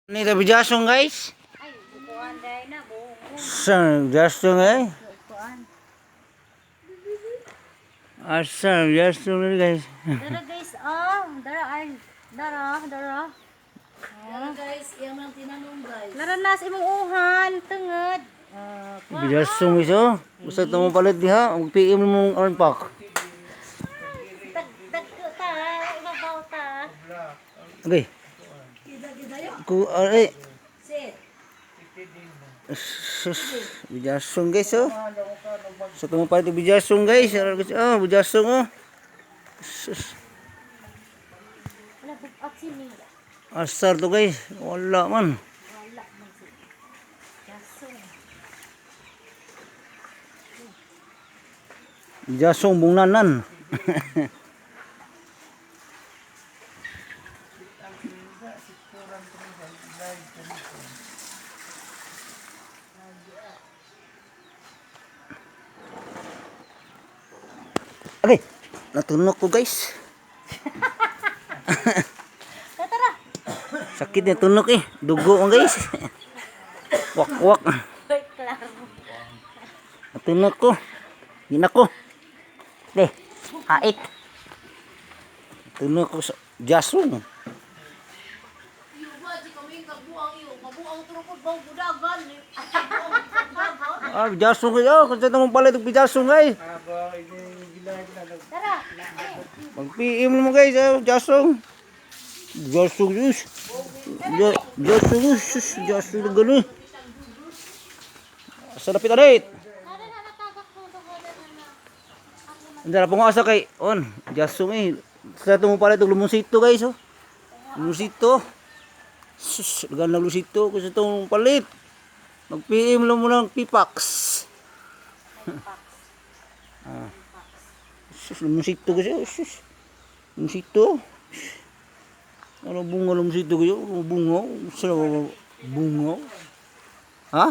Ini tapi jasong guys. Ay, bukuan dahil na, buong. Asal jasong Bukuan. Asal jasong ni guys. Dara guys, dara ay, dara. Guys, yan ang tinanong guys. Naranas imong uhan, tenged. Tapi jasong iso. Usa to mo palit diha, ang PM mo ang pack. Dagko ta, ibabaw ta. Okay. Ku ay Sit. bijasong guys oh. Sa to mo palit bijasong guys. Oh, bijasong oh. Wala bugak sini. Asar to guys. Wala man. Wala man si. Jasong. Bijasong bungnanan. Okay, natunog ko guys. Tara. Sakit niya tunog eh. Dugo ang guys. Wak. Wait, klaro. Natunog ko. Gina ko. Deh, haik. Tunog ko sa jasong. Iyo ba, di kami kabuang iyo. Kabuang turupod bang budagan. Jasong kayo. Kung saan mo palit ang bijasong guys. Tara. Mag-PM naman guys. Jasong. Jasong yus. Jasong yus. Jasong na gano'n. Asa lapit alit. Hindi na pong asa kay on. Jasong eh. Sa ito mo palit ang lumusito guys. Lumusito. Sus. Lagan lang lumusito. Kung sa ito mo palit. Mag-PM lang mo ng Pipax. Sus, lumusito kasi. Sus. Lumusito. Ano bunga lumusito kayo? Bunga? Saan ba bunga? Ha?